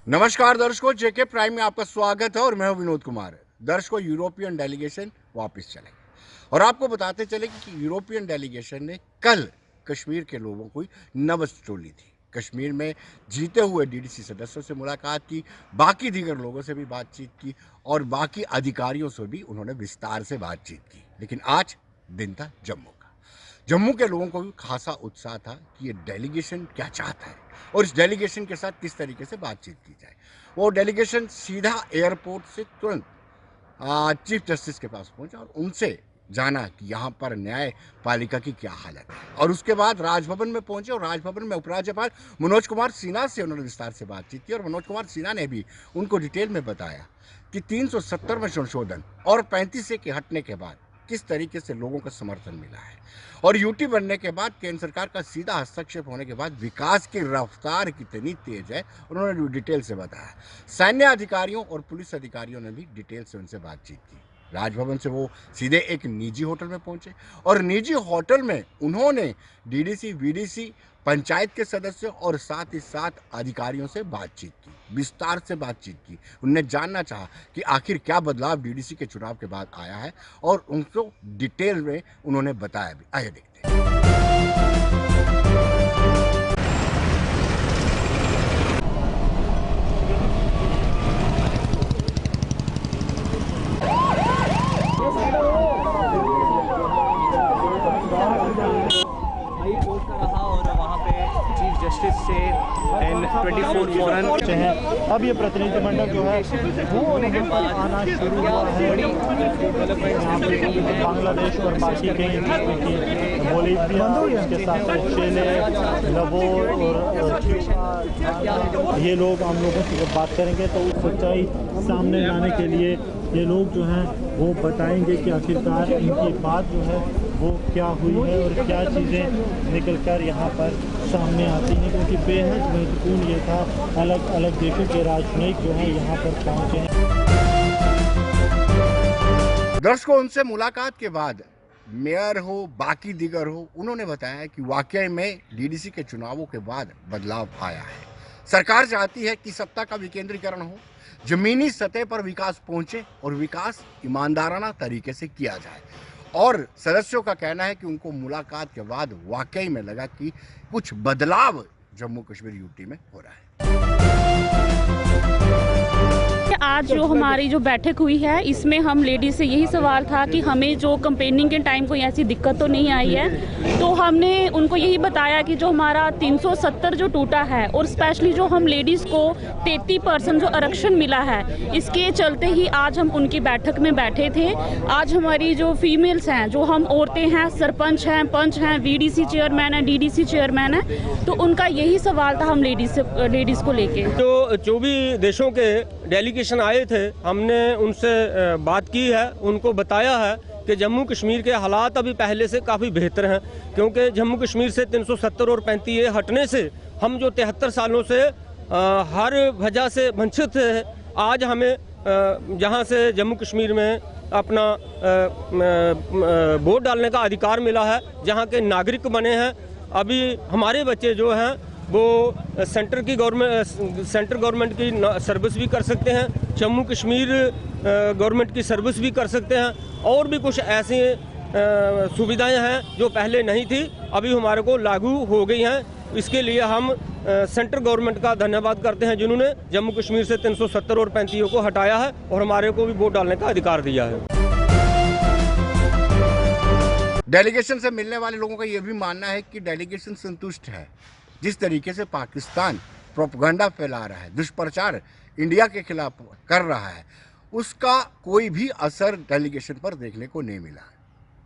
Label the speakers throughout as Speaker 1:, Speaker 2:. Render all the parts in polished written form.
Speaker 1: नमस्कार दर्शकों, जेके प्राइम में आपका स्वागत है और मैं हूं विनोद कुमार। दर्शकों, यूरोपियन डेलीगेशन वापस चले और आपको बताते चले कि यूरोपियन डेलीगेशन ने कल कश्मीर के लोगों को नब्ज़ टोली थी। कश्मीर में जीते हुए डीडीसी सदस्यों से मुलाकात की, बाकी दीगर लोगों से भी बातचीत की और बाकी अधिकारियों से भी उन्होंने विस्तार से बातचीत की। लेकिन आज दिन था जम्मू का। जम्मू के लोगों को भी खासा उत्साह था कि ये डेलीगेशन क्या चाहता है और इस डेलीगेशन के साथ किस तरीके से बातचीत की जाए। वो डेलीगेशन सीधा एयरपोर्ट से तुरंत चीफ जस्टिस के पास पहुंचा और उनसे जाना कि यहाँ पर न्यायपालिका की क्या हालत है, और उसके बाद राजभवन में पहुंचे और राजभवन में उपराज्यपाल मनोज कुमार सिन्हा से उन्होंने विस्तार से बातचीत की। और मनोज कुमार सिन्हा ने भी उनको डिटेल में बताया कि 370 में संशोधन और 35 के हटने के बाद किस तरीके से लोगों का समर्थन मिला है और यूटी बनने के बाद केंद्र सरकार का सीधा हस्तक्षेप होने के बाद विकास की रफ्तार कितनी तेज है, उन्होंने डिटेल से बताया। सैन्य अधिकारियों और पुलिस अधिकारियों ने भी डिटेल से उनसे बातचीत की। राजभवन से वो सीधे एक निजी होटल में पहुंचे और निजी होटल में उन्होंने डीडीसी, वीडीसी, पंचायत के सदस्यों और साथ ही साथ अधिकारियों से बातचीत की, विस्तार से बातचीत की। उन्होंने जानना चाहा कि आखिर क्या बदलाव डीडीसी के चुनाव के बाद आया है और उनको डिटेल में उन्होंने बताया भी। आइए देखते हैं।
Speaker 2: से N24 फौरन
Speaker 3: हैं। अब ये प्रतिनिधिमंडल जो है वो आना शुरू हुआ है। बांग्लादेश और बाकी कई बोलीविया, इसके साथ चिले, लबोर और ये लोग हम लोगों से जब बात करेंगे तो सच्चाई सामने लाने के लिए ये लोग जो हैं वो बताएंगे कि आखिरकार इनकी बात जो है वो क्या हुई है और क्या चीज़ें निकल कर यहाँ पर सामने आती हैं, क्योंकि बेहद महत्वपूर्ण ये था। अलग अलग देशों के राजनयिक जो हैं यहाँ पर पहुँचे हैं।
Speaker 1: दर्शकों, उनसे मुलाकात के बाद मेयर हो, बाकी दिगर हो, उन्होंने बताया कि वाकई में डीडीसी के चुनावों के बाद बदलाव आया है। सरकार चाहती है कि सत्ता का विकेंद्रीकरण हो, जमीनी सतह पर विकास पहुंचे और विकास ईमानदाराना तरीके से किया जाए। और सदस्यों का कहना है कि उनको मुलाकात के बाद वाकई में लगा कि कुछ बदलाव जम्मू कश्मीर यूटी में हो रहा है।
Speaker 4: आज जो हमारी जो बैठक हुई है इसमें हम लेडीज से यही सवाल था कि हमें जो कंपेनिंग के टाइम कोई ऐसी दिक्कत तो नहीं आई है, तो हमने उनको यही बताया कि जो हमारा 370 जो टूटा है और स्पेशली जो हम लेडीज़ को 33% जो आरक्षण मिला है, इसके चलते ही आज हम उनकी बैठक में बैठे थे। आज हमारी जो फीमेल्स हैं, जो हम औरतें हैं, सरपंच हैं, पंच हैं, वीडीसी चेयरमैन है, डीडीसी चेयरमैन है, तो उनका यही सवाल था हम लेडीज़ को लेके।
Speaker 2: जो 24 देशों के डेलीगेशन आए थे, हमने उनसे बात की है, उनको बताया है कि जम्मू कश्मीर के हालात अभी पहले से काफ़ी बेहतर हैं, क्योंकि जम्मू कश्मीर से 370 और 35 हटने से हम जो 73 सालों से हर वजह से वंचित थे, आज हमें जहां से जम्मू कश्मीर में अपना वोट डालने का अधिकार मिला है, जहां के नागरिक बने हैं। अभी हमारे बच्चे जो हैं वो सेंटर गवर्नमेंट की सर्विस भी कर सकते हैं, जम्मू कश्मीर गवर्नमेंट की सर्विस भी कर सकते हैं, और भी कुछ ऐसी सुविधाएं हैं जो पहले नहीं थी, अभी हमारे को लागू हो गई हैं। इसके लिए हम सेंट्रल गवर्नमेंट का धन्यवाद करते हैं, जिन्होंने जम्मू कश्मीर से 370 और 35 को हटाया है और हमारे को भी वोट डालने का अधिकार दिया है।
Speaker 1: डेलीगेशन से मिलने वाले लोगों का यह भी मानना है कि डेलीगेशन संतुष्ट है। जिस तरीके से पाकिस्तान प्रोपेगेंडा फैला रहा है, दुष्प्रचार इंडिया के खिलाफ कर रहा है, उसका कोई भी असर डेलीगेशन पर देखने को नहीं मिला।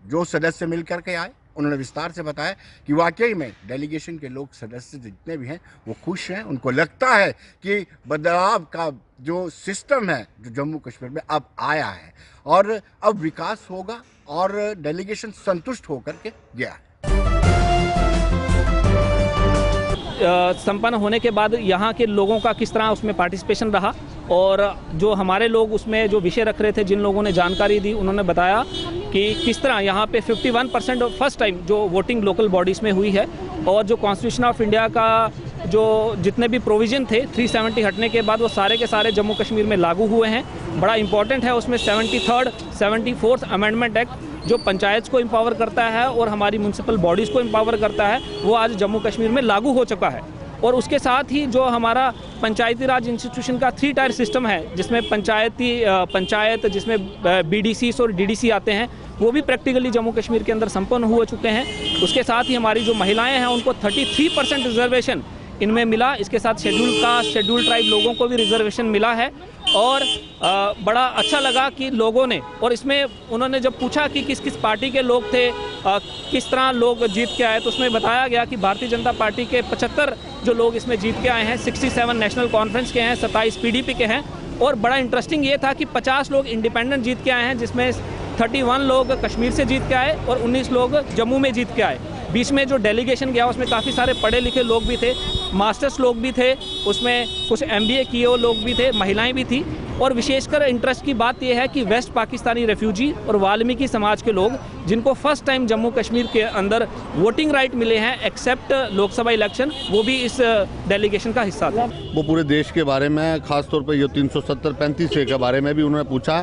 Speaker 1: जो सदस्य मिल करके आए, उन्होंने विस्तार से बताया कि वाकई में डेलीगेशन के लोग, सदस्य जितने भी हैं, वो खुश हैं। उनको लगता है कि बदलाव का जो सिस्टम है जो जम्मू कश्मीर में अब आया है और अब विकास होगा और डेलीगेशन संतुष्ट होकर के गया है।
Speaker 5: संपन्न होने के बाद यहाँ के लोगों का किस तरह उसमें पार्टिसिपेशन रहा, और जो हमारे लोग उसमें जो विषय रख रहे थे, जिन लोगों ने जानकारी दी, उन्होंने बताया कि किस तरह यहाँ पे 51% फर्स्ट टाइम जो वोटिंग लोकल बॉडीज़ में हुई है, और जो कॉन्स्टिट्यूशन ऑफ इंडिया का जो जितने भी प्रोविज़न थे 370 हटने के बाद वो सारे के सारे जम्मू कश्मीर में लागू हुए हैं। बड़ा इंपॉर्टेंट है उसमें 73rd 74th अमेंडमेंट एक्ट जो पंचायत को एम्पावर करता है और हमारी म्यूनसिपल बॉडीज़ को एम्पावर करता है, वो आज जम्मू कश्मीर में लागू हो चुका है। और उसके साथ ही जो हमारा पंचायती राज इंस्टीट्यूशन का 3 टायर सिस्टम है, जिसमें पंचायत जिसमें BDCs और DDC आते हैं, वो भी प्रैक्टिकली जम्मू कश्मीर के अंदर संपन्न हो चुके हैं। उसके साथ ही हमारी जो महिलाएं हैं उनको 33% रिजर्वेशन इनमें मिला। इसके साथ शेड्यूल कास्ट, शेड्यूल ट्राइब लोगों को भी रिजर्वेशन मिला है। और बड़ा अच्छा लगा कि लोगों ने, और इसमें उन्होंने जब पूछा कि किस किस पार्टी के लोग थे, किस तरह लोग जीत के आए, तो उसमें बताया गया कि भारतीय जनता पार्टी के 75 जो लोग इसमें जीत के आए हैं, 67 नेशनल कॉन्फ्रेंस के हैं, 27 PDP के हैं। और बड़ा इंटरेस्टिंग ये था कि 50 लोग इंडिपेंडेंट जीत के आए हैं, जिसमें 31 लोग कश्मीर से जीत के आए और 19 लोग जम्मू में जीत के आए। बीच में जो डेलीगेशन गया उसमें काफ़ी सारे पढ़े लिखे लोग भी थे, मास्टर्स लोग भी थे, उसमें कुछ MBA किए हुए लोग भी थे, महिलाएं भी थी। और विशेषकर इंटरेस्ट की बात यह है कि वेस्ट पाकिस्तानी रेफ्यूजी और वाल्मीकि समाज के लोग, जिनको फर्स्ट टाइम जम्मू कश्मीर के अंदर वोटिंग राइट मिले हैं एक्सेप्ट लोकसभा इलेक्शन, वो भी इस डेलीगेशन का हिस्सा थे।
Speaker 6: वो पूरे देश के बारे में, खास तौर पे ये 370-35 के बारे में भी उन्होंने पूछा,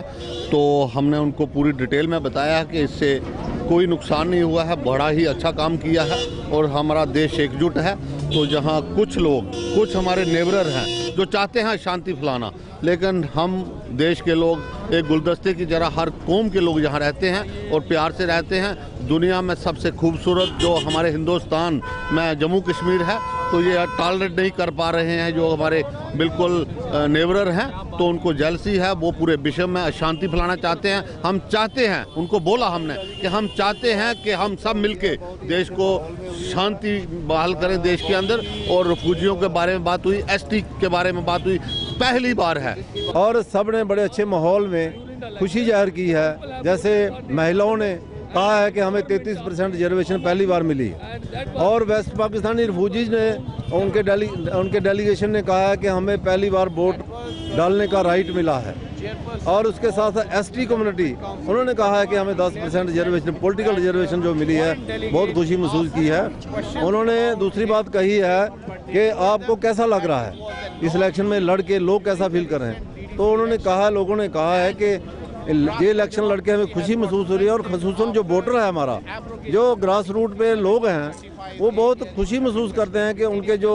Speaker 6: तो हमने उनको पूरी डिटेल में बताया कि इससे कोई नुकसान नहीं हुआ है, बड़ा ही अच्छा काम किया है और हमारा देश एकजुट है। तो जहाँ कुछ हमारे नेबरर हैं जो चाहते हैं शांति फैलाना, लेकिन हम देश के लोग एक गुलदस्ते की जरा हर कौम के लोग यहाँ रहते हैं और प्यार से रहते हैं। दुनिया में सबसे खूबसूरत जो हमारे हिंदुस्तान में जम्मू कश्मीर है, तो ये टॉलरेट नहीं कर पा रहे हैं जो हमारे बिल्कुल नेबरर हैं, तो उनको जेलसी है, वो पूरे विश्व में अशांति फैलाना चाहते हैं। हम चाहते हैं, उनको बोला हमने कि हम चाहते हैं कि हम सब मिलके देश को शांति बहाल करें देश के अंदर। और रिफ्यूजियों के बारे में बात हुई, ST के बारे में बात हुई, पहली बार है।
Speaker 7: और सब ने बड़े अच्छे माहौल में खुशी जाहिर की है। जैसे महिलाओं ने कहा है कि हमें 33% रिजर्वेशन पहली बार मिली, और वेस्ट पाकिस्तानी रिफ्यूजीज ने उनके डेलीगेशन ने कहा है कि हमें पहली बार वोट डालने का राइट मिला है। और उसके साथ ST कम्युनिटी, उन्होंने कहा है कि हमें 10% रिजर्वेशन, पॉलिटिकल रिजर्वेशन जो मिली है, बहुत खुशी महसूस की है। उन्होंने दूसरी बात कही है कि आपको कैसा लग रहा है इस इलेक्शन में लड़ के, लोग कैसा फील कर रहे हैं। तो उन्होंने कहा, लोगों ने कहा है कि ये इलेक्शन लड़के हमें खुशी महसूस हो रही है। और खसूसन जो वोटर है हमारा, जो ग्रास रूट पे लोग हैं, वो बहुत खुशी महसूस करते हैं कि उनके जो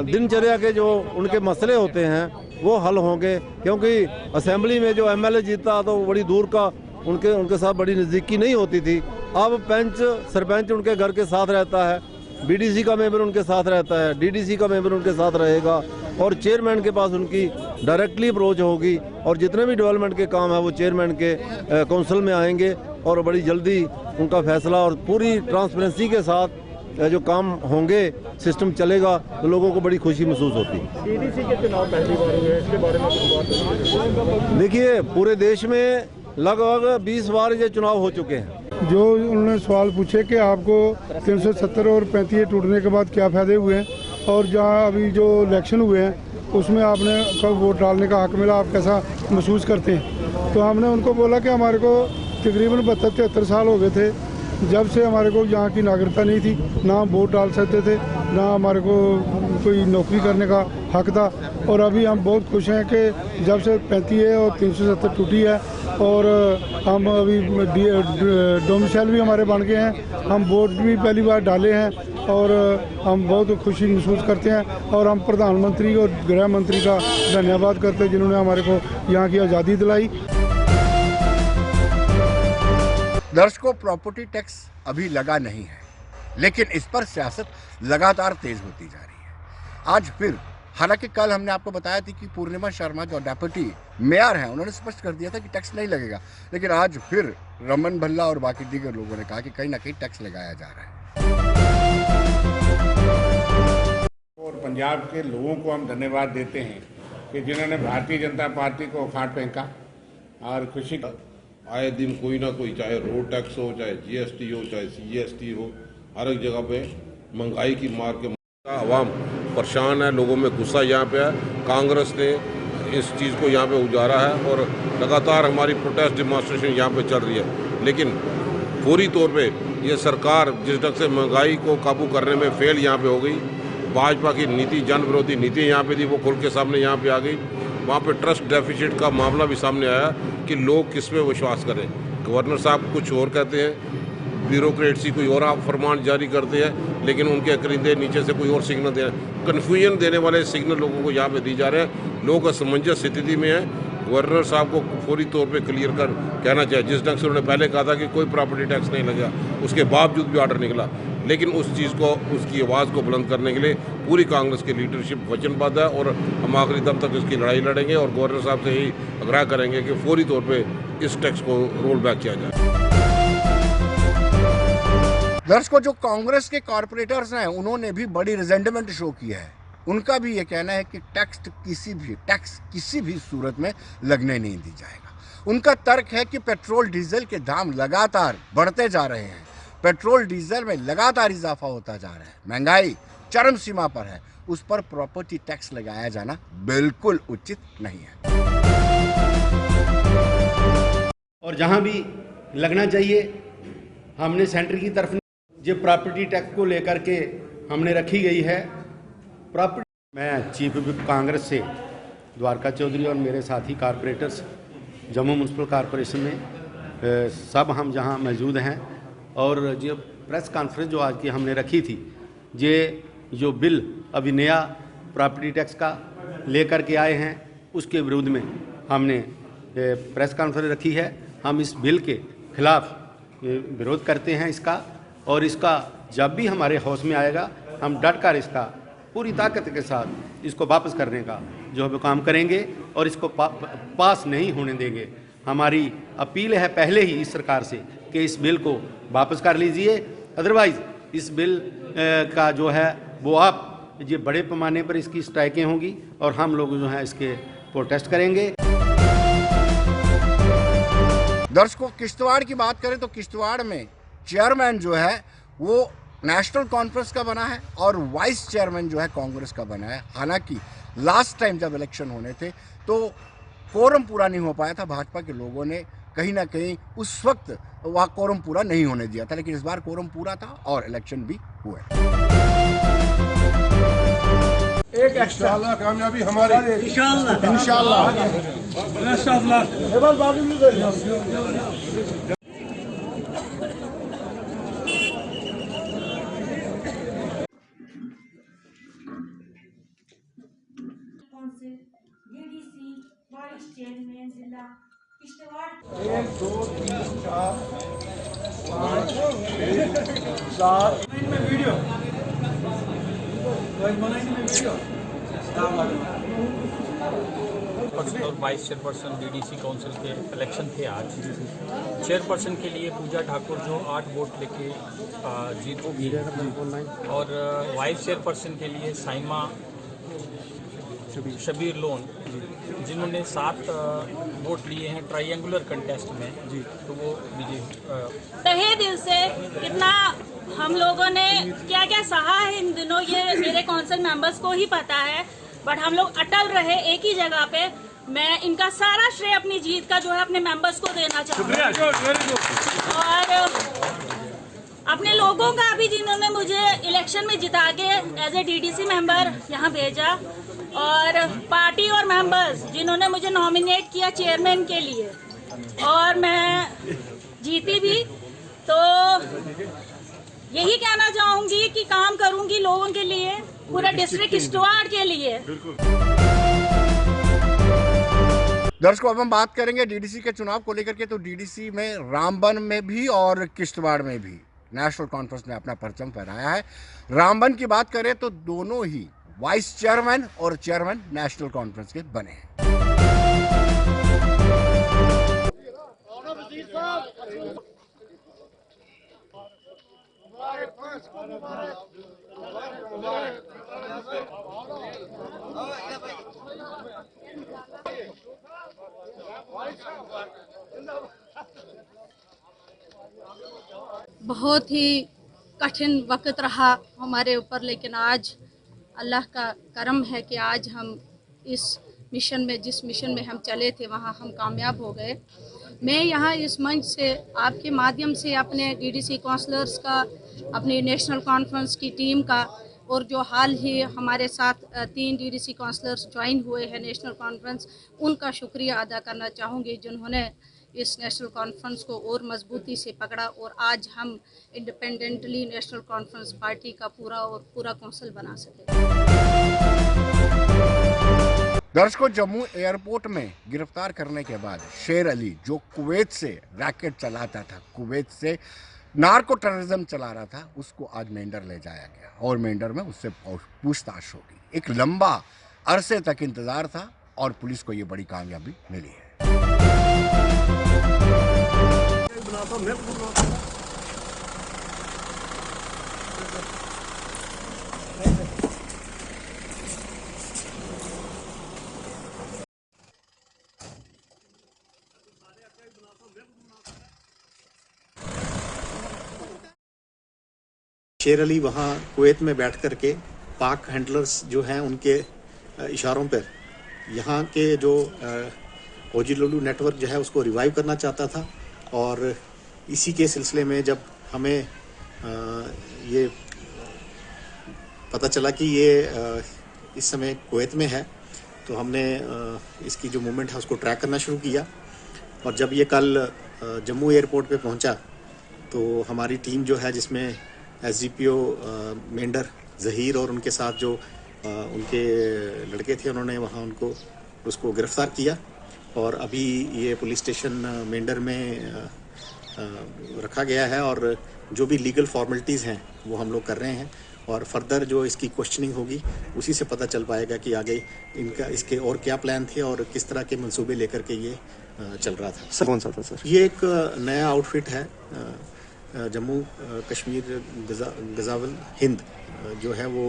Speaker 7: दिनचर्या के जो उनके मसले होते हैं वो हल होंगे। क्योंकि असेंबली में जो MLA जीतता तो बड़ी दूर का उनके साथ बड़ी नज़दीकी नहीं होती थी। अब पंच सरपंच उनके घर के साथ रहता है, BDC का मेंबर उनके साथ रहता है, DDC का मेंबर उनके साथ रहेगा, और चेयरमैन के पास उनकी डायरेक्टली अप्रोच होगी। और जितने भी डेवलपमेंट के काम है वो चेयरमैन के काउंसिल में आएंगे और बड़ी जल्दी उनका फैसला और पूरी ट्रांसपेरेंसी के साथ जो काम होंगे, सिस्टम चलेगा, तो लोगों को बड़ी खुशी महसूस होती है।
Speaker 3: DDC के चुनाव पहली बार हुए, इसके बारे में बात।
Speaker 7: देखिए, पूरे देश में लगभग 20 बार ये चुनाव हो चुके हैं।
Speaker 8: जो उन्होंने सवाल पूछे कि आपको 370 और 35 टूटने के बाद क्या फ़ायदे हुए हैं, और जहाँ अभी जो इलेक्शन हुए हैं उसमें आपने कब वोट डालने का हक मिला, आप कैसा महसूस करते हैं। तो हमने उनको बोला कि हमारे को तकरीबन 72-73 साल हो गए थे जब से हमारे को यहाँ की नागरिकता नहीं थी, ना हम वोट डाल सकते थे, ना हमारे को कोई नौकरी करने का हक था। और अभी हम बहुत खुश हैं कि जब से 35 और 370 टूटी है, और हम अभी डोमिसाइल भी हमारे बन गए हैं, हम वोट भी पहली बार डाले हैं, और हम बहुत खुशी महसूस करते हैं। और हम प्रधानमंत्री और गृह मंत्री का धन्यवाद करते हैं जिन्होंने हमारे को यहाँ की आज़ादी दिलाई।
Speaker 1: दर्शकों, प्रॉपर्टी टैक्स अभी लगा नहीं है, लेकिन इस पर सियासत लगातार तेज होती जा रही है। आज फिर, हालांकि कल हमने आपको बताया था कि पूर्णिमा शर्मा जो डेप्यूटी मेयर हैं, उन्होंने स्पष्ट कर दिया था कि टैक्स नहीं लगेगा, लेकिन आज फिर रमन भल्ला और बाकी दीगर लोगों ने कहा कि कहीं ना कहीं टैक्स लगाया जा रहा है।
Speaker 9: और पंजाब के लोगों को हम धन्यवाद देते हैं कि जिन्होंने भारतीय जनता पार्टी को उखाड़ फेंका और खुशी।
Speaker 10: आए दिन कोई ना कोई, चाहे रोड टैक्स हो, चाहे GST हो, चाहे CST हो, हर एक जगह पे महंगाई की मार के आवाम परेशान है, लोगों में गुस्सा यहाँ पे है। कांग्रेस ने इस चीज़ को यहाँ पे उजारा है और लगातार हमारी प्रोटेस्ट डिमॉन्स्ट्रेशन यहाँ पे चल रही है। लेकिन पूरी तौर पे ये सरकार जिस ढंग से महंगाई को काबू करने में फेल यहाँ पे हो गई, भाजपा की नीति, जन विरोधी नीति यहाँ पे थी, वो खुल के सामने यहाँ पे आ गई। वहाँ पे ट्रस्ट डेफिसिट का मामला भी सामने आया कि लोग किस पे विश्वास करें। गवर्नर साहब कुछ और कहते हैं, ब्यूरोक्रेसी कोई और आप फरमान जारी करते हैं, लेकिन उनके करिंदे नीचे से कोई और सिग्नल दे रहे हैं। कन्फ्यूजन देने वाले सिग्नल लोगों को यहाँ पे दी जा रहे हैं। लोग असमंजस स्थिति में हैं। गवर्नर साहब को फौरी तौर पे क्लियर कर कहना चाहिए। जिस ढंग से उन्होंने पहले कहा था कि कोई प्रॉपर्टी टैक्स नहीं लगेगा, उसके बावजूद भी ऑर्डर निकला, लेकिन उस चीज़ को, उसकी आवाज़ को बुलंद करने के लिए पूरी कांग्रेस की लीडरशिप वचनबद्ध है और हम आखिरी दम तक इसकी लड़ाई लड़ेंगे और गवर्नर साहब से यही आग्रह करेंगे कि फौरी तौर पर इस टैक्स को रोल बैक किया जाए।
Speaker 1: दर्शकों, जो कांग्रेस के कॉरपोरेटर्स हैं उन्होंने भी बड़ी रिजेंटमेंट शो की है। उनका भी ये कहना है कि टैक्स किसी भी सूरत में लगने नहीं दी जाएगा। उनका तर्क है कि पेट्रोल डीजल के दाम लगातार बढ़ते जा रहे हैं, पेट्रोल डीजल में लगातार इजाफा होता जा रहा है, महंगाई चरम सीमा पर है, उस पर प्रॉपर्टी टैक्स लगाया जाना बिल्कुल उचित नहीं है।
Speaker 11: और जहां भी लगना चाहिए, हमने सेंटर की तरफ जो प्रॉपर्टी टैक्स को लेकर के हमने रखी गई है प्रॉपर्टी। मैं चीफ विप कांग्रेस से द्वारका चौधरी और मेरे साथी कॉरपोरेटर्स जम्मू म्यूनसिपल कॉरपोरेशन में सब हम जहां मौजूद हैं और जो प्रेस कॉन्फ्रेंस जो आज की हमने रखी थी, ये जो बिल अभी नया प्रॉपर्टी टैक्स का लेकर के आए हैं उसके विरोध में हमने प्रेस कॉन्फ्रेंस रखी है। हम इस बिल के खिलाफ विरोध करते हैं इसका, और इसका जब भी हमारे हाउस में आएगा हम डट कर इसका पूरी ताकत के साथ इसको वापस करने का जो है काम करेंगे और इसको पास नहीं होने देंगे। हमारी अपील है पहले ही इस सरकार से कि इस बिल को वापस कर लीजिए, अदरवाइज़ इस बिल का जो है वो आप ये बड़े पैमाने पर इसकी स्ट्राइकें होंगी और हम लोग जो हैं इसके प्रोटेस्ट करेंगे।
Speaker 1: दर्शकों, किश्तवाड़ की बात करें तो किश्तवाड़ में चेयरमैन जो है वो नेशनल कॉन्फ्रेंस का बना है और वाइस चेयरमैन जो है कांग्रेस का बना है। हालांकि लास्ट टाइम जब इलेक्शन होने थे तो कोरम पूरा नहीं हो पाया था, भाजपा के लोगों ने कहीं ना कहीं उस वक्त वह कोरम पूरा नहीं होने दिया था, लेकिन इस बार कोरम पूरा था और इलेक्शन भी हुए।
Speaker 12: एक एक्स्ट्रा कामयाबी हमारी इंशाल्लाह।
Speaker 13: वाइस चेयरमैन जिला किश्तवाड़
Speaker 12: 1 2 3 4 5 6 7 में वीडियो
Speaker 14: और वाइस चेयरपर्सन डीडीसी काउंसिल के इलेक्शन थे आज। चेयरपर्सन के लिए पूजा ठाकुर जो 8 वोट लेके जीत होगी और वाइस चेयरपर्सन के लिए साइमा शबीर लोन जिन्होंने 7 वोट लिए हैं ट्रायंगुलर कंटेस्ट में जी, तो वो विजयी।
Speaker 4: तहे दिल से कितना हम लोगों ने क्या क्या सहा है इन दिनों, ये मेरे काउंसिल मेंबर्स को ही पता है, बट हम लोग अटल रहे एक ही जगह पे। मैं इनका सारा श्रेय अपनी जीत का जो है अपने मेंबर्स को देना चाहूँगी और अपने लोगों का भी जिन्होंने मुझे इलेक्शन में जिता के एज ए डीडीसी मेंबर यहाँ भेजा, और पार्टी और मेंबर्स जिन्होंने मुझे नॉमिनेट किया चेयरमैन के लिए और मैं जीती भी। तो यही कहना चाहूंगी कि काम करूंगी लोगों के लिए, पूरा डिस्ट्रिक्ट किश्तवाड़ के लिए।
Speaker 1: दर्शकों, अब हम बात करेंगे डीडीसी के चुनाव को लेकर के। तो डीडीसी में रामबन में भी और किश्तवाड़ में भी नेशनल कॉन्फ्रेंस ने अपना परचम फहराया है। रामबन की बात करें तो दोनों ही वाइस चेयरमैन और चेयरमैन नेशनल कॉन्फ्रेंस के बने हैं।
Speaker 15: बहुत ही कठिन वक्त रहा हमारे ऊपर, लेकिन आज अल्लाह का करम है कि आज हम इस मिशन में, जिस मिशन में हम चले थे वहाँ हम कामयाब हो गए। मैं यहाँ इस मंच से आपके माध्यम से अपने डीडीसी काउंसलर्स का, अपनी नेशनल कॉन्फ्रेंस की टीम का और जो हाल ही हमारे साथ 3 डीडीसी काउंसलर्स ज्वाइन हुए हैं नेशनल कॉन्फ्रेंस, उनका शुक्रिया अदा करना चाहूँगी जिन्होंने इस नेशनल कॉन्फ्रेंस को और मजबूती से पकड़ा और आज हम इंडिपेंडेंटली नेशनल कॉन्फ्रेंस पार्टी का पूरा कौंसिल बना सके।
Speaker 1: दर्शकों, जम्मू एयरपोर्ट में गिरफ्तार करने के बाद शेर अली, जो कुवैत से रैकेट चलाता था, कुवैत से नार्को टेररिज्म चला रहा था, उसको आज मेंढर ले जाया गया और मेंढर में उससे पूछताछ होगी। एक लंबा अरसे तक इंतजार था और पुलिस को ये बड़ी कामयाबी मिली है।
Speaker 11: शेर अली वहाँ कुवैत में बैठ कर के पाक हैंडलर्स जो हैं उनके इशारों पर यहाँ के जो ओजी लुलू नेटवर्क जो है उसको रिवाइव करना चाहता था। और इसी के सिलसिले में जब हमें ये पता चला कि ये इस समय कुवैत में है, तो हमने इसकी जो मूवमेंट है उसको ट्रैक करना शुरू किया। और जब ये कल जम्मू एयरपोर्ट पे पहुंचा तो हमारी टीम जो है, जिसमें SGPO मेंढर ज़हीर और उनके साथ जो उनके लड़के थे, उन्होंने वहाँ उसको गिरफ़्तार किया और अभी ये पुलिस स्टेशन मेंढर में रखा गया है। और जो भी लीगल फॉर्मेलिटीज़ हैं वो हम लोग कर रहे हैं और फर्दर जो इसकी क्वेश्चनिंग होगी उसी से पता चल पाएगा कि आगे इसके और क्या प्लान थे और किस तरह के मंसूबे लेकर के ये चल रहा था।
Speaker 16: सर कौन सा था सर?
Speaker 11: ये एक नया आउटफिट है, जम्मू कश्मीर गजावल हिंद जो है वो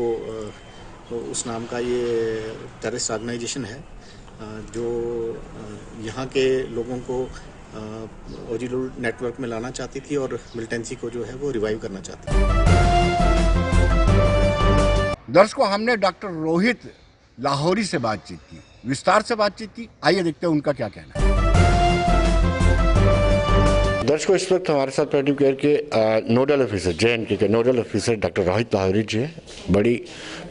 Speaker 11: उस नाम का ये टेररिस्ट ऑर्गेनाइजेशन है जो यहाँ के लोगों को ओजी लुलू नेटवर्क में लाना चाहती थी और मिलिटेंसी को जो है वो रिवाइव करना चाहती थी।
Speaker 1: दर्शकों, हमने डॉक्टर रोहित लाहौरी से बातचीत की, विस्तार से बातचीत की। आइए देखते हैं उनका क्या कहना है। दर्शकों, इस वक्त हमारे साथ पैलेटिव केयर के नोडल ऑफिसर, JNK के nodal officer doctor Rohit Lahori ji हैं। बड़ी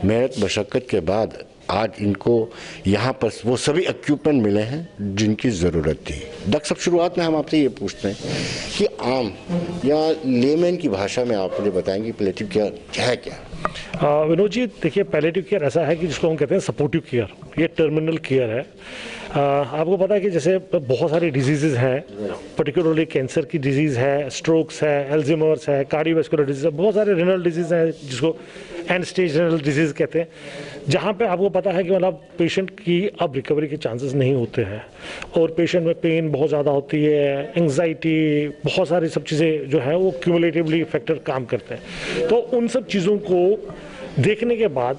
Speaker 1: मेहनत मशक्क़त के बाद आज इनको यहाँ पर वो सभी इक्विपमेंट मिले हैं जिनकी ज़रूरत थी। डॉक्टर साहब, शुरुआत में हम आपसे ये पूछते हैं कि आम या लेमैन की भाषा में आप मुझे बताएंगे पैलेटिव केयर है क्या?
Speaker 16: विनोद जी, देखिए, पैलेटिव केयर ऐसा है कि जिसको हम कहते हैं सपोर्टिव केयर, ये टर्मिनल केयर है। आपको पता है कि जैसे बहुत सारी डिजीज़ हैं, पर्टिकुलरली कैंसर की डिजीज़ है, स्ट्रोक्स है, एल्जीमर्स है, कार्डियोवैस्कुलर डिजीज़ है, बहुत सारे रेनल डिजीज़ हैं जिसको एंड स्टेज रेनल डिजीज़ कहते हैं, जहाँ पे आपको पता है कि मतलब पेशेंट की अब रिकवरी के चांसेस नहीं होते हैं और पेशेंट में पेन बहुत ज़्यादा होती है, एंग्जाइटी, बहुत सारी सब चीज़ें जो है वो क्यूमुलेटिवली फैक्टर काम करते हैं। तो उन सब चीज़ों को देखने के बाद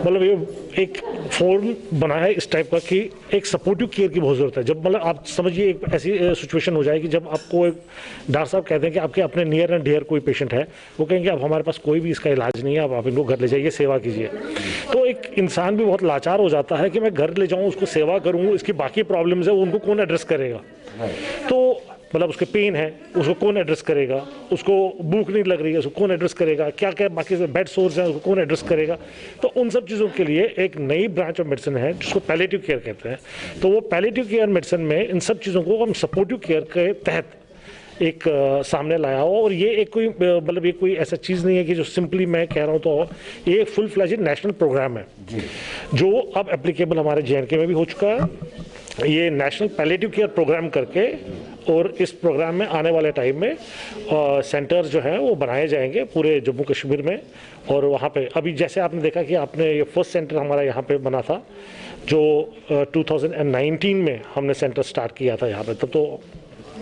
Speaker 16: मतलब ये एक फॉर्म बना है इस टाइप का कि एक सपोर्टिव केयर की बहुत ज़रूरत है। जब मतलब आप समझिए एक ऐसी सिचुएशन हो जाए कि जब आपको एक डॉक्टर साहब कहते हैं कि आपके अपने नियर एंड डियर कोई पेशेंट है, वो कहेंगे अब हमारे पास कोई भी इसका इलाज नहीं है, आप इनको घर ले जाइए, सेवा कीजिए। तो एक इंसान भी बहुत लाचार हो जाता है कि मैं घर ले जाऊँ, उसको सेवा करूँ, इसकी बाकी प्रॉब्लम्स है उनको कौन एड्रेस करेगा? तो मतलब उसके पेन है, उसको कौन एड्रेस करेगा? उसको भूख नहीं लग रही है, उसको कौन एड्रेस करेगा? क्या क्या बाकी से बेड सोर्स हैं, उसको कौन एड्रेस करेगा? तो उन सब चीज़ों के लिए एक नई ब्रांच ऑफ मेडिसिन है जिसको पैलेटिव केयर कहते हैं। तो वो पैलेटिव केयर मेडिसिन में इन सब चीज़ों को हम सपोर्टिव केयर के तहत एक सामने लाया हो। और ये एक कोई मतलब ये कोई ऐसा चीज़ नहीं है कि जो सिंपली मैं कह रहा हूँ, तो ये एक फुल फ्लैजेड नेशनल प्रोग्राम है जो अब एप्लीकेबल हमारे JNK में भी हो चुका है। ये नेशनल पैलेटिव केयर प्रोग्राम करके और इस प्रोग्राम में आने वाले टाइम में सेंटर्स जो हैं वो बनाए जाएंगे पूरे जम्मू कश्मीर में। और वहाँ पे अभी जैसे आपने देखा कि आपने ये फर्स्ट सेंटर हमारा यहाँ पे बना था जो 2019 में हमने सेंटर स्टार्ट किया था यहाँ पे, तब तो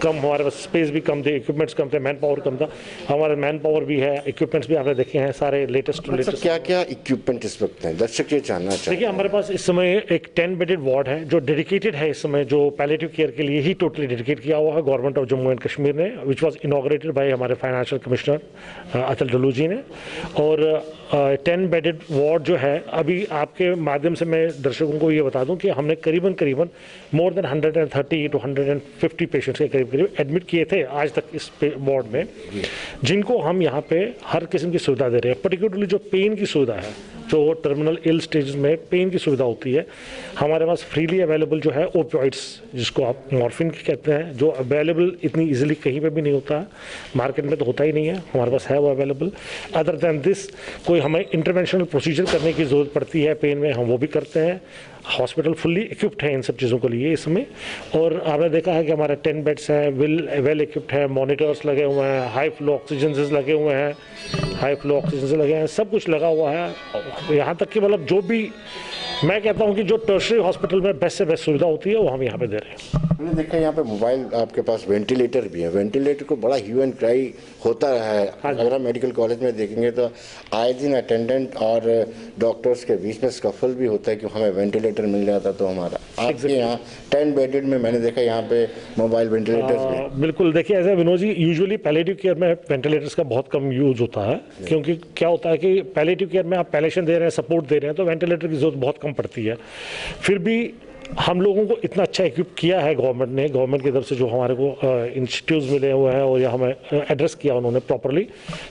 Speaker 16: कम हमारे पास स्पेस भी कम थे, इक्विपमेंट्स कम थे, मैन पावर कम था। हमारे मैन पावर भी है, इक्विपमेंट्स भी आपने देखे हैं सारे लेटेस्ट।
Speaker 1: क्या क्या इक्विपमेंट इस वक्त हैं, दर्शक ये जानना चाहते हैं?
Speaker 16: देखिए, हमारे पास इस समय एक 10 बेडेड वार्ड है जो डेडिकेटेड है इस समय, जो पैलेटिव केयर के लिए ही टोटली डेडिकेट किया हुआ है government of Jammu and Kashmir ने, विच वॉज इनॉग्रेटेड बाय हमारे फाइनेंशियल कमिश्नर अतुल डुल्लू जी ने। और 10 बेडेड वार्ड जो है, अभी आपके माध्यम से मैं दर्शकों को ये बता दूं कि हमने करीबन मोर देन 130 to 150 पेशेंट्स के करीब करीब एडमिट किए थे आज तक इस वार्ड में, जिनको हम यहाँ पे हर किस्म की सुविधा दे रहे हैं। पर्टिकुलरली जो पेन की सुविधा है, जो टर्मिनल इल स्टेज में पेन की सुविधा होती है, हमारे पास फ्रीली अवेलेबल जो है ओपियोइड्स, जिसको आप मॉर्फिन कहते हैं, जो अवेलेबल इतनी इजीली कहीं पे भी नहीं होता है, मार्केट में तो होता ही नहीं है, हमारे पास है वो अवेलेबल। अदर दैन दिस कोई हमें इंटरवेंशनल प्रोसीजर करने की ज़रूरत पड़ती है पेन में, हम वो भी करते हैं। हॉस्पिटल फुल्ली इक्विप्ड है इन सब चीज़ों के लिए इस समय, और आपने देखा है कि हमारे 10 बेड्स हैं, वेल इक्विप्ड है, मॉनिटर्स लगे हुए हैं, हाई फ्लो ऑक्सीजन लगे हुए हैं, हाई फ्लो ऑक्सीजन लगे हैं, सब कुछ लगा हुआ है। यहाँ तक कि मतलब जो भी मैं कहता हूँ कि जो टर्शरी हॉस्पिटल में बेस्ट से बेस्ट सुविधा होती है वो हम यहाँ पे दे रहे हैं।
Speaker 1: मैंने देखा यहाँ पे मोबाइल आपके पास वेंटिलेटर भी है। वेंटिलेटर को बड़ा ह्यू एंड क्राई होता है। अगर हम मेडिकल कॉलेज में देखेंगे तो आए दिन अटेंडेंट और डॉक्टर्स के बीच में स्कफल भी होता है कि हमें वेंटिलेटर मिल जाता तो हमारा। आपके यहाँ 10 बेडेड में मैंने देखा यहाँ पे मोबाइल वेंटिलेटर्स भी।
Speaker 16: बिल्कुल, देखिए ऐसे Vinod ji, usually palliative care में वेंटिलेटर्स का बहुत कम यूज होता है, क्योंकि क्या होता है कि पैलेटिव केयर में आप पैलेशन दे रहे हैं, सपोर्ट दे रहे हैं, तो वेंटिलेटर की जरूरत बहुत कम पड़ती है। फिर भी हम लोगों को इतना अच्छा इक्विप किया है गवर्नमेंट ने, गवर्नमेंट की तरफ से जो हमारे को इंस्टीट्यूट्स मिले हुए हैं और या हमें एड्रेस किया उन्होंने प्रॉपरली,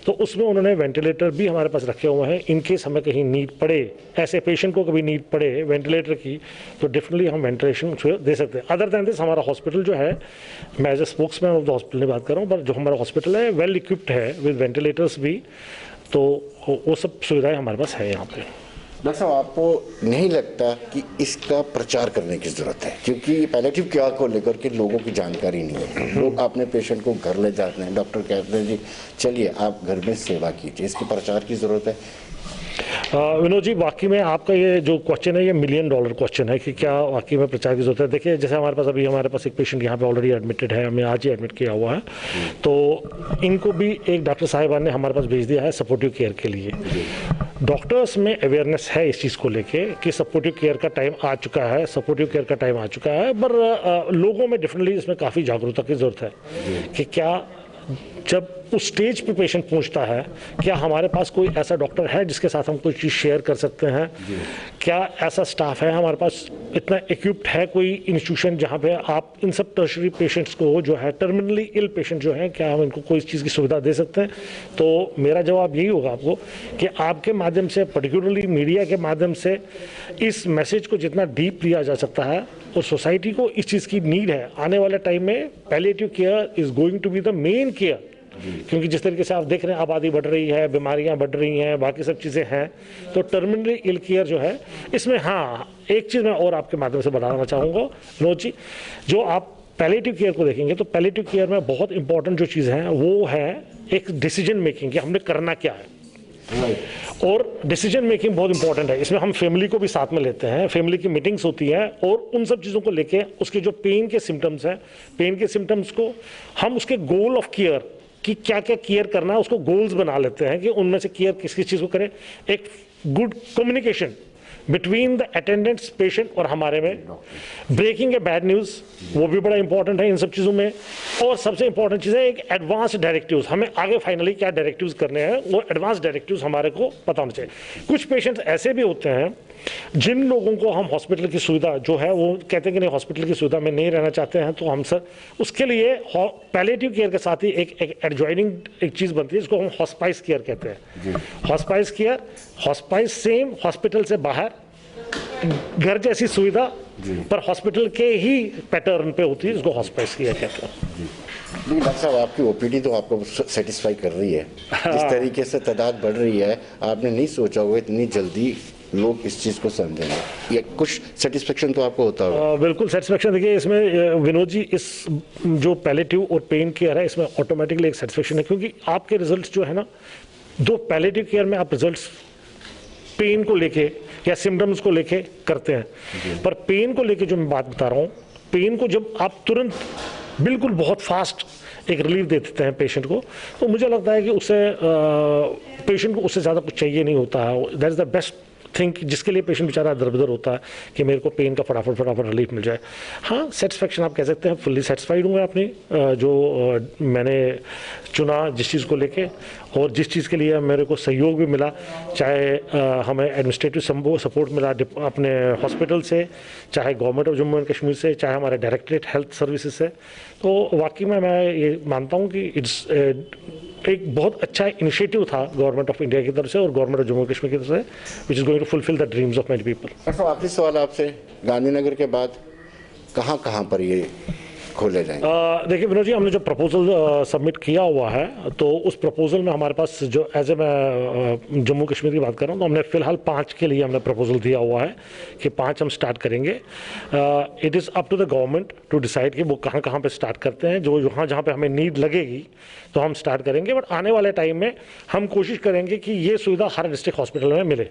Speaker 16: तो उसमें उन्होंने वेंटिलेटर भी हमारे पास रखे हुए हैं। इनकेस हमें कहीं नीड पड़े, ऐसे पेशेंट को कभी नीड पड़े वेंटिलेटर की, तो डेफिनेटली हम वेंटिलेशन दे सकते हैं। अदर दैन दिस हमारा हॉस्पिटल जो है, मैं as a spokesman of the hospital की बात कर रहा हूँ, पर जो हमारा हॉस्पिटल है वेल इक्विप्ड है विद वेंटिलेटर्स भी, तो वो सब सुविधाएँ हमारे पास है यहाँ पे।
Speaker 1: डॉक्टर साहब, आपको नहीं लगता कि इसका प्रचार करने की ज़रूरत है? क्योंकि पैलेटिव केयर को लेकर के लोगों की जानकारी नहीं है। लोग अपने पेशेंट को घर ले जाते हैं, डॉक्टर कहते हैं जी चलिए आप घर में सेवा कीजिए। इसकी प्रचार की ज़रूरत है।
Speaker 16: विनोद जी, वाकई में आपका ये जो क्वेश्चन है, ये $1 मिलियन क्वेश्चन है कि क्या वाकई में प्रचार की जरूरत है। देखिए, जैसे हमारे पास एक पेशेंट यहाँ पे ऑलरेडी एडमिटेड है, हमें आज ही एडमिट किया हुआ है, तो इनको भी एक डॉक्टर साहिबान ने हमारे पास भेज दिया है सपोर्टिव केयर के लिए। डॉक्टर्स में अवेयरनेस है इस चीज़ को लेके कि सपोर्टिव केयर का टाइम आ चुका है, सपोर्टिव केयर का टाइम आ चुका है, पर लोगों में डेफिनेटली इसमें काफ़ी जागरूकता की ज़रूरत है कि क्या जब उस स्टेज पे पेशेंट पहुंचता है, क्या हमारे पास कोई ऐसा डॉक्टर है जिसके साथ हम कोई चीज़ शेयर कर सकते हैं, क्या ऐसा स्टाफ है हमारे पास, इतना इक्विप्ड है कोई इंस्टीट्यूशन जहां पे आप इन सब टर्शरी पेशेंट्स को जो है टर्मिनली इल पेशेंट जो है, क्या हम इनको कोई चीज़ की सुविधा दे सकते हैं। तो मेरा जवाब यही होगा आपको कि आपके माध्यम से, पर्टिकुलरली मीडिया के माध्यम से, इस मैसेज को जितना डीप लिया जा सकता है, और सोसाइटी को इस चीज़ की नीड है। आने वाले टाइम में palliative care is going to be the main care, क्योंकि जिस तरीके से आप देख रहे हैं आबादी बढ़ रही है, बीमारियां बढ़ रही हैं, बाकी सब चीज़ें हैं, तो टर्मिनली इल केयर जो है इसमें, हाँ एक चीज़ मैं और आपके माध्यम से बताना चाहूँगा विनोद जी, जो आप पैलिएटिव केयर को देखेंगे तो पैलिएटिव केयर में बहुत इंपॉर्टेंट जो चीज़ है वो है एक डिसीजन मेकिंग, कि हमने करना क्या है। और डिसीजन मेकिंग बहुत इंपॉर्टेंट है। इसमें हम फैमिली को भी साथ में लेते हैं, फैमिली की मीटिंग्स होती हैं, और उन सब चीज़ों को लेके उसके जो पेन के सिम्टम्स हैं, पेन के सिम्टम्स को हम उसके गोल ऑफ केयर कि क्या क्या केयर करना है उसको गोल्स बना लेते हैं कि उनमें से केयर किस किस चीज़ को करें। एक good communication between the attendants, patient और हमारे में, ब्रेकिंग ए बैड न्यूज़ वो भी बड़ा इंपॉर्टेंट है इन सब चीज़ों में। और सबसे इंपॉर्टेंट चीज़ है एक एडवांस डायरेक्टिव्स, हमें आगे फाइनली क्या डायरेक्टिव्स करने हैं वो एडवांस डायरेक्टिव्स हमारे को पता होना चाहिए। कुछ पेशेंट्स ऐसे भी होते हैं जिन लोगों को हम हॉस्पिटल की सुविधा जो है वो कहते हैं कि नहीं हॉस्पिटल की सुविधा में नहीं रहना चाहते हैं, तो हम सर उसके लिए पैलिएटिव केयर के साथ ही एक एडजॉइनिंग एक चीज़ बनती है जिसको हम हॉस्पाइस केयर कहते हैं। Hospice care, hospice same hospital से बाहर घर जैसी सुविधा पर हॉस्पिटल के ही पैटर्न पे होती है, जिसको हॉस्पाइस केयर कहते हैं।
Speaker 1: लेकिन डॉक्टर साहब, आपकी ओपीडी तो आपको सेटिस्फाई कर रही है, इस तरीके से तादाद बढ़ रही है, आपने नहीं सोचा होगा इतनी जल्दी लोग इस चीज़ को समझेंगे, ये कुछ सेटिस्फेक्शन तो आपको होता होगा?
Speaker 16: बिल्कुल सेटिस्फेक्शन। देखिए इसमें विनोद जी, इस जो पैलिएटिव और पेन केयर है इसमें ऑटोमेटिकली एक सेटिस्फेक्शन है, क्योंकि आपके रिजल्ट्स जो है ना, दो पैलिएटिव केयर में आप रिजल्ट्स पेन को लेके या सिम्टम्स को लेके करते हैं, पर पेन को लेके जो मैं बात बता रहा हूँ, पेन को जब आप तुरंत बिल्कुल बहुत फास्ट एक रिलीफ दे देते हैं पेशेंट को, तो मुझे लगता है कि उससे पेशेंट को उससे ज़्यादा कुछ चाहिए नहीं होता है। That is the best think, जिसके लिए पेशेंट बेचारा दर-बदर होता है कि मेरे को पेन का फटाफट रिलीफ मिल जाए। हाँ, सेटिस्फेक्शन आप कह सकते हैं, फुल्ली सेटिस्फाइड हूँ मैं अपनी जो मैंने चुना जिस चीज़ को लेके, और जिस चीज़ के लिए मेरे को सहयोग भी मिला, चाहे हमें एडमिनिस्ट्रेटिव सपोर्ट मिला अपने हॉस्पिटल से, चाहे government of Jammu and Kashmir से, चाहे हमारे डायरेक्टरेट हेल्थ सर्विसेज से, तो वाकई में मैं ये मानता हूँ कि इट्स एक बहुत अच्छा इनिशिएटिव था गवर्नमेंट ऑफ इंडिया की तरफ से और गवर्नमेंट ऑफ जम्मू कश्मीर की तरफ से, which is going to fulfil the dreams of many people.
Speaker 1: Doctor साहब, आखिरी सवाल आपसे, गांधीनगर के बाद कहाँ पर ये खोले जाएंगे?
Speaker 16: देखिए विनोद जी, हमने जो प्रपोजल सबमिट किया हुआ है, तो उस प्रपोजल में हमारे पास जो एज ए मैं जम्मू कश्मीर की बात कर रहा हूँ, तो हमने फ़िलहाल 5 के लिए हमने प्रपोजल दिया हुआ है कि 5 हम स्टार्ट करेंगे। It is up to the government to decide कि वो कहाँ पे स्टार्ट करते हैं। जो जहाँ पे हमें नीड लगेगी तो हम स्टार्ट करेंगे, बट आने वाले टाइम में हम कोशिश करेंगे कि ये सुविधा हर डिस्ट्रिक्ट हॉस्पिटल में मिले,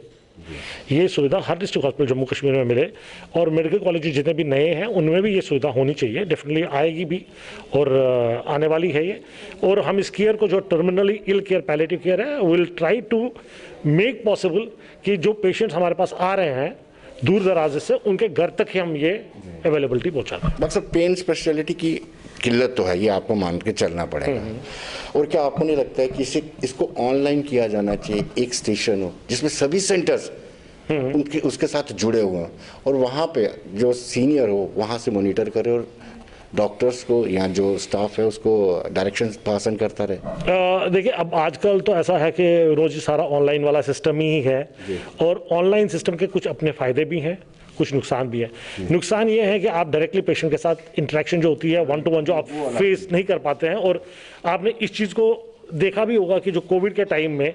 Speaker 16: ये सुविधा हर डिस्ट्रिक्ट हॉस्पिटल जम्मू कश्मीर में मिले, और मेडिकल कॉलेज जितने भी नए हैं उनमें भी ये सुविधा होनी चाहिए, डेफिनेटली आएगी भी और आने वाली है ये। और हम इस केयर को, जो terminally ill care palliative care है, will try to make possible कि जो पेशेंट्स हमारे पास आ रहे हैं दूर दराज से, उनके घर तक ही हम ये अवेलेबिलिटी पहुँचा दें।
Speaker 1: मतलब पेन स्पेशलिटी की किल्लत तो है, ये आपको मान के चलना पड़ेगा। और क्या आपको नहीं लगता है कि इसको ऑनलाइन किया जाना चाहिए, एक स्टेशन हो जिसमें सभी सेंटर्स उनके उसके साथ जुड़े हुए हैं, और वहाँ पे जो सीनियर हो वहाँ से मॉनिटर करे और डॉक्टर्स को या जो स्टाफ है उसको डायरेक्शन पासन करता रहे?
Speaker 16: देखिए, अब आजकल तो ऐसा है कि रोज सारा ऑनलाइन वाला सिस्टम ही है, और ऑनलाइन सिस्टम के कुछ अपने फ़ायदे भी हैं, कुछ नुकसान भी है। नुकसान ये है कि आप डायरेक्टली पेशेंट के साथ इंटरेक्शन जो होती है 1-to-1 जो आप फेस नहीं कर पाते हैं, और आपने इस चीज़ को देखा भी होगा कि जो कोविड के टाइम में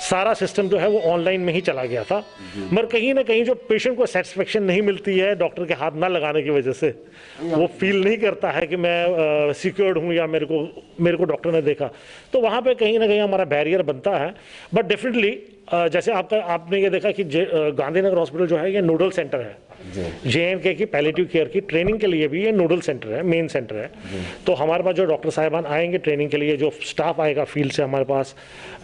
Speaker 16: सारा सिस्टम जो है वो ऑनलाइन में ही चला गया था, मगर कहीं ना कहीं जो पेशेंट को सेटिस्फेक्शन नहीं मिलती है डॉक्टर के हाथ ना लगाने की वजह से, वो फील नहीं करता है कि मैं सिक्योर्ड हूँ या मेरे को डॉक्टर ने देखा, तो वहाँ पे कहीं ना कहीं हमारा बैरियर बनता है। बट डेफिनेटली जैसे आपने ये देखा कि गांधीनगर हॉस्पिटल जो है ये नोडल सेंटर है, JNK की पैलेटिव केयर की ट्रेनिंग के लिए भी ये नोडल सेंटर है, मेन सेंटर है। तो हमारे पास जो डॉक्टर साहिबान आएंगे ट्रेनिंग के लिए, जो स्टाफ आएगा फील्ड से हमारे पास,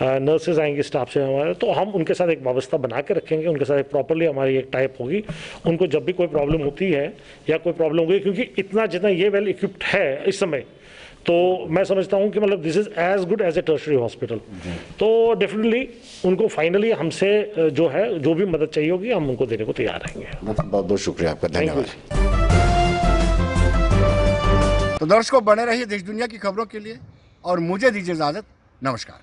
Speaker 16: नर्सेज आएंगे स्टाफ से हमारे, तो हम उनके साथ एक व्यवस्था बना के रखेंगे, उनके साथ एक प्रॉपरली हमारी एक टाइप होगी। उनको जब भी कोई प्रॉब्लम होती है या कोई प्रॉब्लम होगी, क्योंकि इतना जितना ये वेल इक्विप्ड है इस समय, तो मैं समझता हूँ कि मतलब this is as good as a tertiary hospital. तो डेफिनेटली उनको फाइनली हमसे जो है जो भी मदद चाहिए होगी हम उनको देने को तैयार रहेंगे।
Speaker 1: बहुत बहुत शुक्रिया आपका, धन्यवाद। तो दर्शकों, बने रहिए देश दुनिया की खबरों के लिए और मुझे दीजिए इजाजत। नमस्कार।